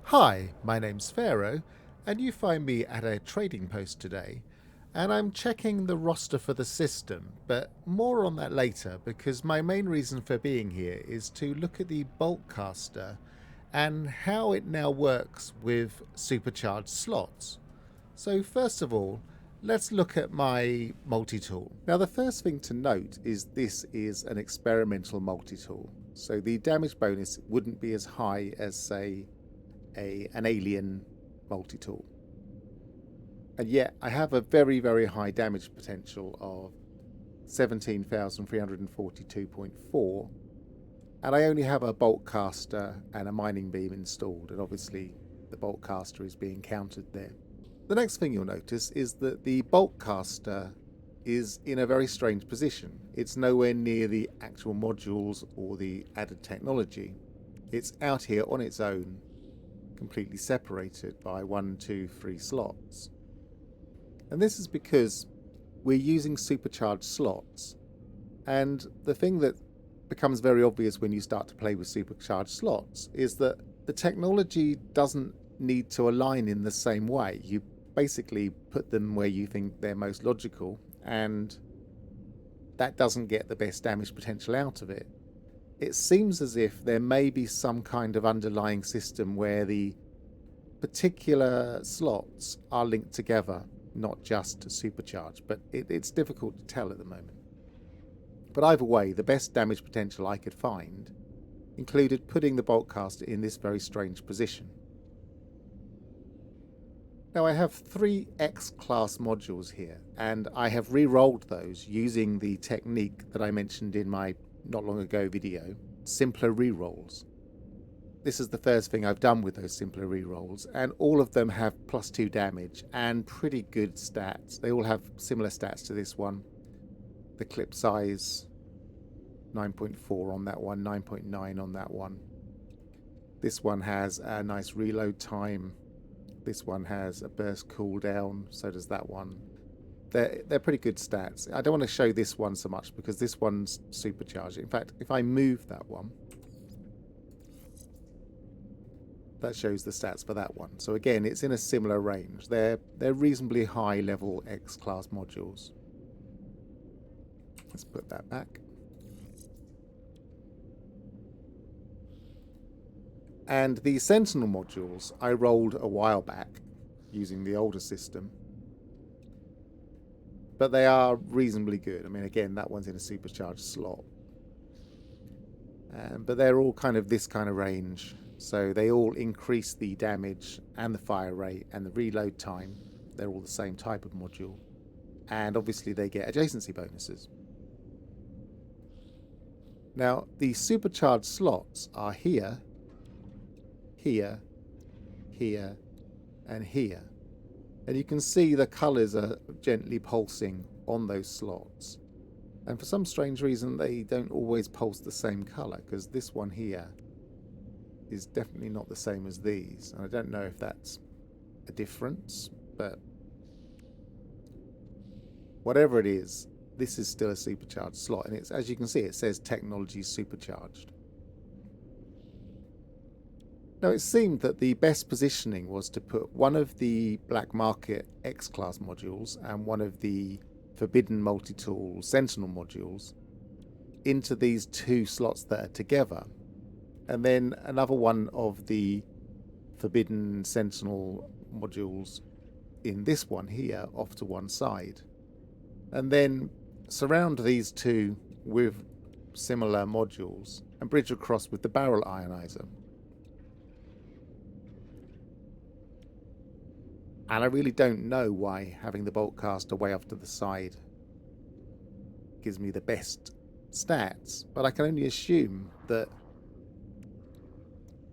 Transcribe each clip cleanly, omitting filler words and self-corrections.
Hi, my name's Pharaoh, and you find me at a trading post today, and I'm checking the roster for the system, but more on that later because my main reason for being here is to look at the Boltcaster and how it now works with supercharged slots. So first of all, let's look at my multi-tool. Now the first thing to note is this is an experimental multi-tool, so the damage bonus wouldn't be as high as, say, an alien multi-tool. And yet I have a very, very high damage potential of 17,342.4, and I only have a Boltcaster and a mining beam installed, and obviously the Boltcaster is being countered there. The next thing you'll notice is that the Boltcaster is in a very strange position. It's nowhere near the actual modules or the added technology. It's out here on its own, completely separated by 1, 2, 3 slots. And this is because we're using supercharged slots. And the thing that becomes very obvious when you start to play with supercharged slots is that the technology doesn't need to align in the same way. You basically put them where you think they're most logical, and that doesn't get the best damage potential out of it. It seems as if there may be some kind of underlying system where the particular slots are linked together, not just supercharged, but it's difficult to tell at the moment. But either way, the best damage potential I could find included putting the Boltcaster in this very strange position. Now I have 3 X-class modules here, and I have re-rolled those using the technique that I mentioned in my not long ago video, simpler re-rolls. This is the first thing I've done with those simpler re-rolls, and all of them have +2 damage and pretty good stats. They all have similar stats to this one. The clip size, 9.4 on that one, 9.9 on that one. This one has a nice reload time. This one has a burst cooldown, so does that one. They're pretty good stats. I don't want to show this one so much because this one's supercharged. In fact, if I move that one, that shows the stats for that one. So again, it's in a similar range. They're reasonably high level X-class modules. Let's put that back. And the Sentinel modules I rolled a while back using the older system. But they are reasonably good. I mean, again, that one's in a supercharged slot. But they're all kind of this kind of range. So they all increase the damage and the fire rate and the reload time. They're all the same type of module. And obviously they get adjacency bonuses. Now, the supercharged slots are here, here, here, and here. And you can see the colours are gently pulsing on those slots. And for some strange reason, they don't always pulse the same colour, because this one here is definitely not the same as these. And I don't know if that's a difference, but whatever it is, this is still a supercharged slot. And it's, as you can see, it says technology supercharged. Now, it seemed that the best positioning was to put one of the Black Market X-Class modules and one of the Forbidden Multitool Sentinel modules into these 2 slots that are together, and then another one of the Forbidden Sentinel modules in this one here off to one side, and then surround these 2 with similar modules and bridge across with the barrel ionizer. And I really don't know why having the Boltcaster way off to the side gives me the best stats, but I can only assume that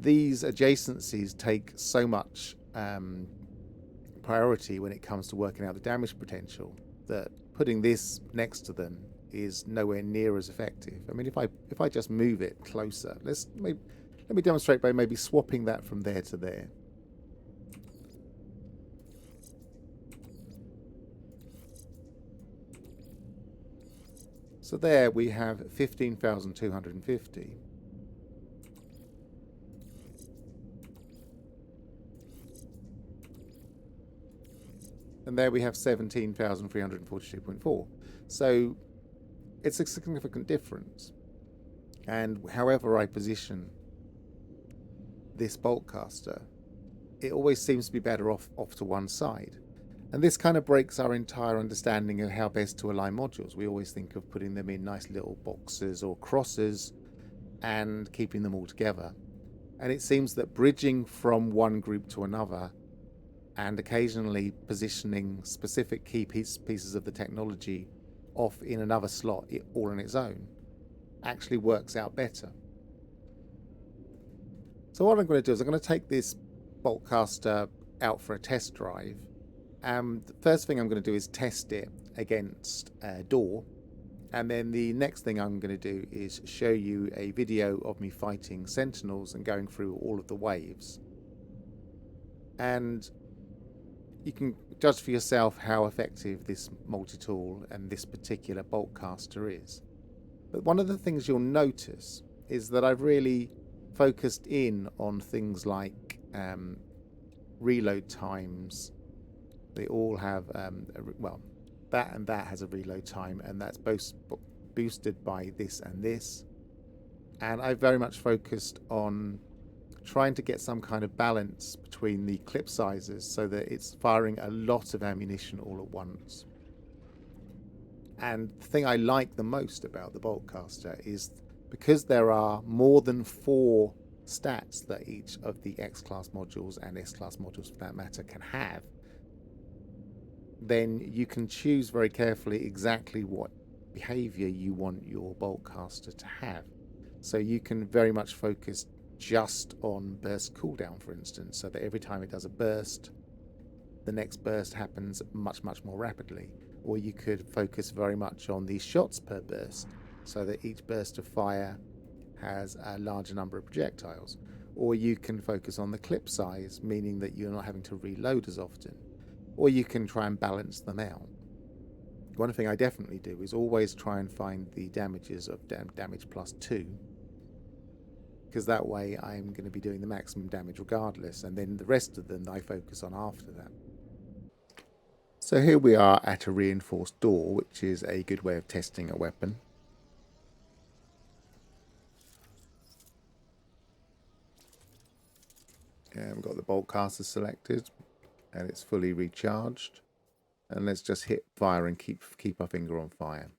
these adjacencies take so much priority when it comes to working out the damage potential that putting this next to them is nowhere near as effective. I mean, if I just move it closer, let me demonstrate by maybe swapping that from there to there. So there we have 15,250. And there we have 17,342.4. So it's a significant difference. And however I position this Boltcaster, it always seems to be better off to one side. And this kind of breaks our entire understanding of how best to align modules. We always think of putting them in nice little boxes or crosses and keeping them all together. And it seems that bridging from one group to another and occasionally positioning specific key pieces of the technology off in another slot all on its own actually works out better. So what I'm going to do is I'm going to take this Boltcaster out for a test drive. The first thing I'm going to do is test it against a door. And then the next thing I'm going to do is show you a video of me fighting Sentinels and going through all of the waves. And you can judge for yourself how effective this multi-tool and this particular Boltcaster is. But one of the things you'll notice is that I've really focused in on things like reload times. They all have, well, that and that has a reload time, and that's both boosted by this and this. And I very much focused on trying to get some kind of balance between the clip sizes so that it's firing a lot of ammunition all at once. And the thing I like the most about the Boltcaster is because there are more than 4 stats that each of the X-Class modules and S-Class modules for that matter can have, then you can choose very carefully exactly what behavior you want your Boltcaster to have. So you can very much focus just on burst cooldown, for instance, so that every time it does a burst, the next burst happens much more rapidly. Or you could focus very much on the shots per burst, so that each burst of fire has a larger number of projectiles. Or you can focus on the clip size, meaning that you're not having to reload as often. Or you can try and balance them out. One thing I definitely do is always try and find the damages of damage plus 2, because that way I'm going to be doing the maximum damage regardless, and then the rest of them I focus on after that. So here we are at a reinforced door, which is a good way of testing a weapon. And we've got the Boltcaster selected, and it's fully recharged. And let's just hit fire and keep our finger on fire.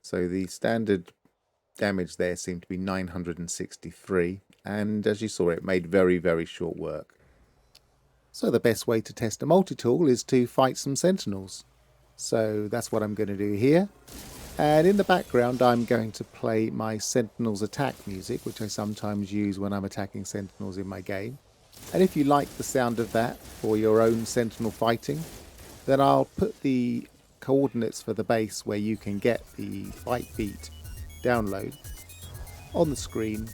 So the standard damage there seemed to be 963, and as you saw, it made very short work. So the best way to test a multi-tool is to fight some Sentinels. So that's what I'm going to do here. And in the background I'm going to play my Sentinels attack music, which I sometimes use when I'm attacking Sentinels in my game. And if you like the sound of that for your own Sentinel fighting, then I'll put the coordinates for the base where you can get the Bytebeat download on the screen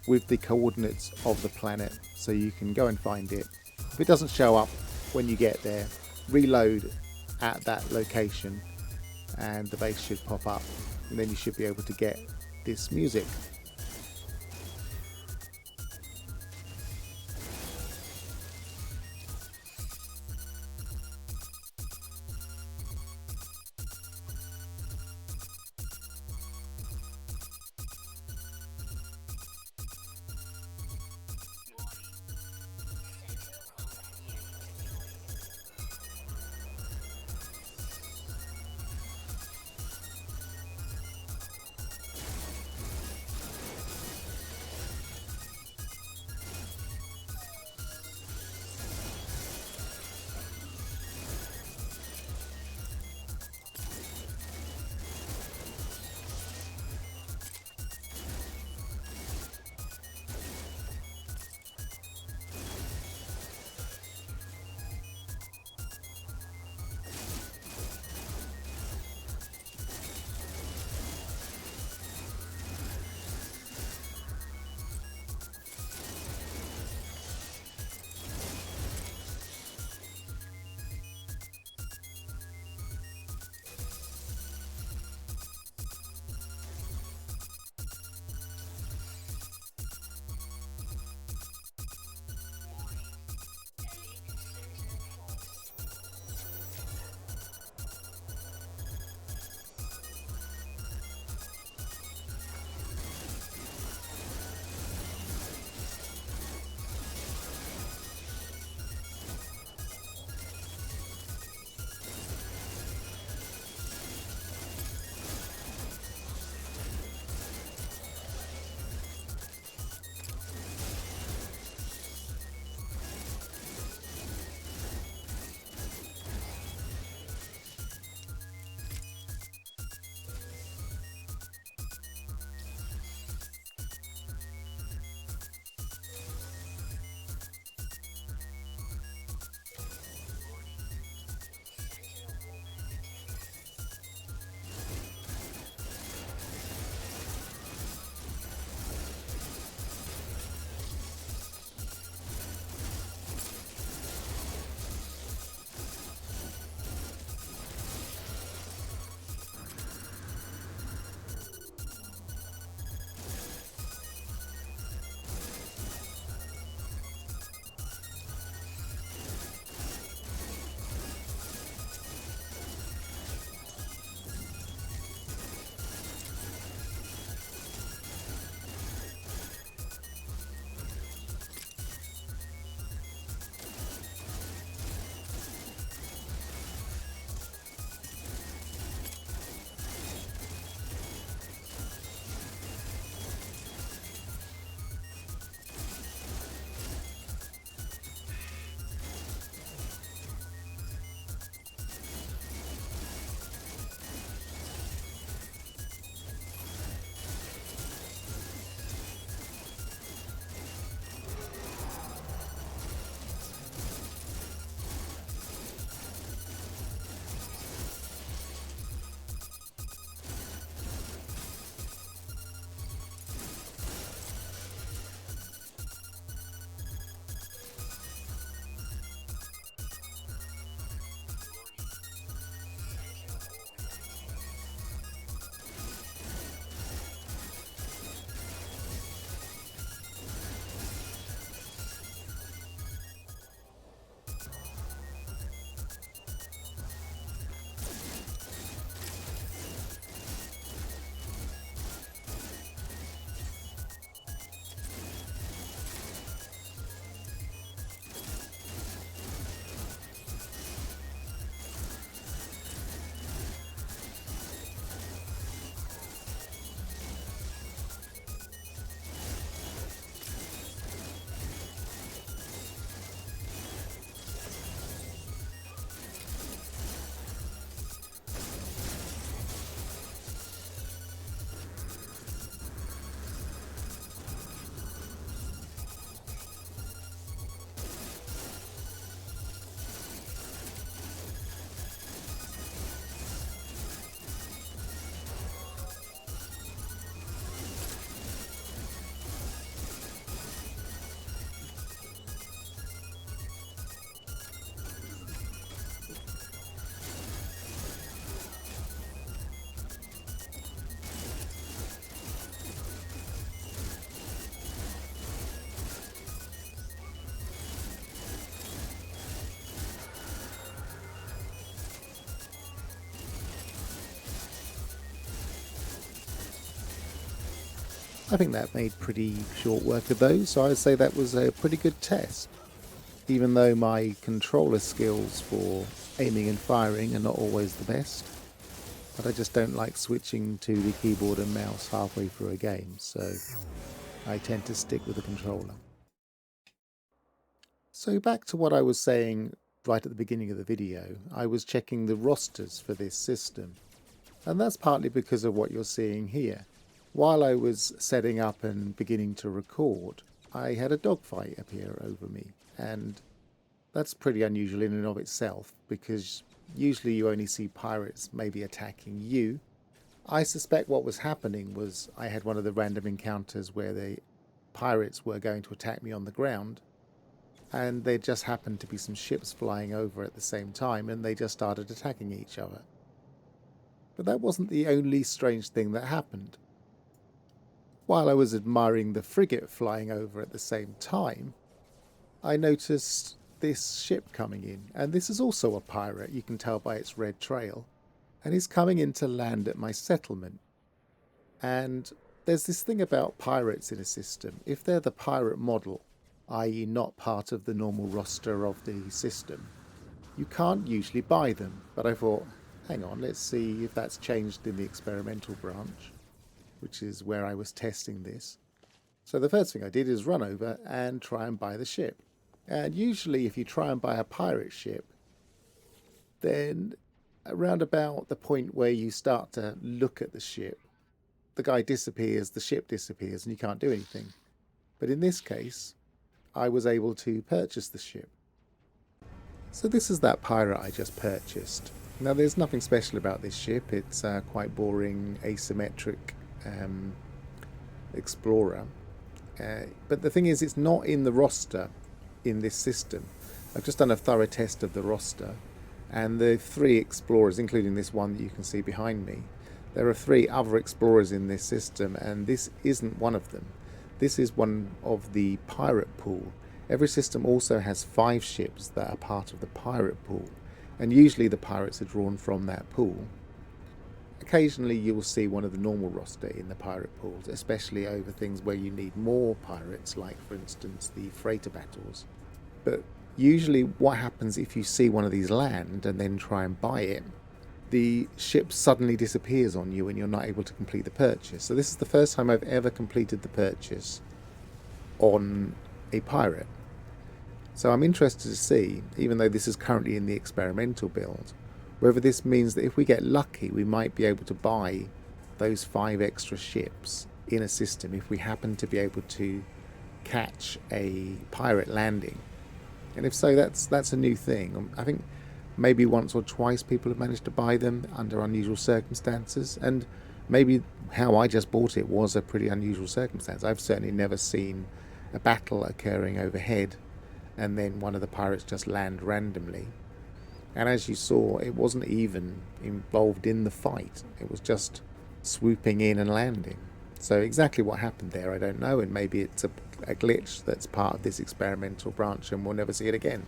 with the coordinates of the planet, so you can go and find it. If it doesn't show up when you get there, reload at that location and the base should pop up, and then you should be able to get this music. I think that made pretty short work of those, so I'd say that was a pretty good test. Even though my controller skills for aiming and firing are not always the best, but I just don't like switching to the keyboard and mouse halfway through a game, so I tend to stick with the controller. So back to what I was saying right at the beginning of the video, I was checking the rosters for this system, and that's partly because of what you're seeing here. While I was setting up and beginning to record, I had a dogfight appear over me, and that's pretty unusual in and of itself, because usually you only see pirates maybe attacking you. I suspect what was happening was I had one of the random encounters where the pirates were going to attack me on the ground, and there just happened to be some ships flying over at the same time, and they just started attacking each other. But that wasn't the only strange thing that happened. While I was admiring the frigate flying over at the same time, I noticed this ship coming in, and this is also a pirate, you can tell by its red trail, and he's coming in to land at my settlement. And there's this thing about pirates in a system. If they're the pirate model, i.e. not part of the normal roster of the system, you can't usually buy them. But I thought, hang on, let's see if that's changed in the experimental branch, which is where I was testing this. So the first thing I did is run over and try and buy the ship. And usually if you try and buy a pirate ship, then around about the point where you start to look at the ship, the guy disappears, the ship disappears, and you can't do anything. But in this case, I was able to purchase the ship. So this is that pirate I just purchased. Now there's nothing special about this ship, it's quite boring, asymmetric explorer. But the thing is, it's not in the roster in this system. I've just done a thorough test of the roster, and the 3 explorers, including this one that you can see behind me, there are 3 other explorers in this system, and this isn't one of them. This is one of the pirate pool. Every system also has 5 ships that are part of the pirate pool, and usually the pirates are drawn from that pool. Occasionally you will see one of the normal roster in the pirate pools, especially over things where you need more pirates, like for instance the freighter battles. But usually what happens if you see one of these land and then try and buy it, the ship suddenly disappears on you and you're not able to complete the purchase. So this is the first time I've ever completed the purchase on a pirate. So I'm interested to see, even though this is currently in the experimental build, whether this means that if we get lucky we might be able to buy those 5 extra ships in a system if we happen to be able to catch a pirate landing. And if so, that's a new thing. I think maybe once or twice people have managed to buy them under unusual circumstances, and maybe how I just bought it was a pretty unusual circumstance. I've certainly never seen a battle occurring overhead and then one of the pirates just land randomly. And as you saw, it wasn't even involved in the fight. It was just swooping in and landing. So exactly what happened there, I don't know, and maybe it's a glitch that's part of this experimental branch and we'll never see it again.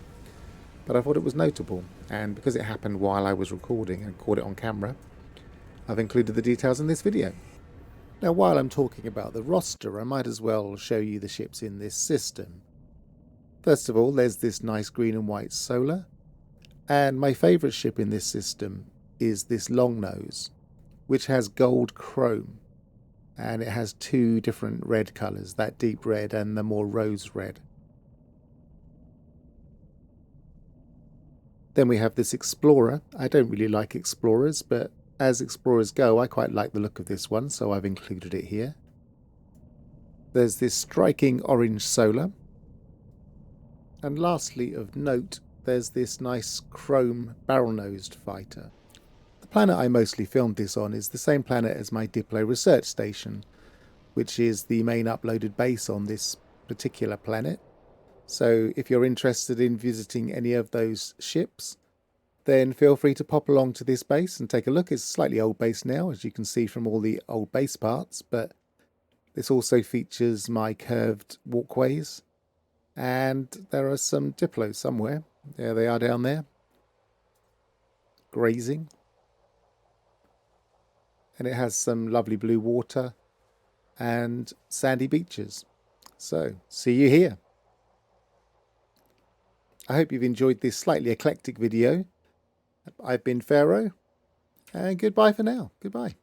But I thought it was notable, and because it happened while I was recording and caught it on camera, I've included the details in this video. Now while I'm talking about the roster, I might as well show you the ships in this system. First of all, there's this nice green and white Solar. And my favourite ship in this system is this longnose, which has gold chrome. And it has 2 different red colours, that deep red and the more rose red. Then we have this Explorer. I don't really like Explorers, but as Explorers go, I quite like the look of this one, so I've included it here. There's this striking orange Solar. And lastly, of note, there's this nice chrome barrel-nosed fighter. The planet I mostly filmed this on is the same planet as my Diplo research station, which is the main uploaded base on this particular planet. So if you're interested in visiting any of those ships, then feel free to pop along to this base and take a look. It's a slightly old base now, as you can see from all the old base parts, but this also features my curved walkways, and there are some Diplos somewhere. There they are down there, grazing. And it has some lovely blue water. and sandy beaches. So, see you here. I hope you've enjoyed this slightly eclectic video. I've been Pharaoh, and goodbye for now. Goodbye.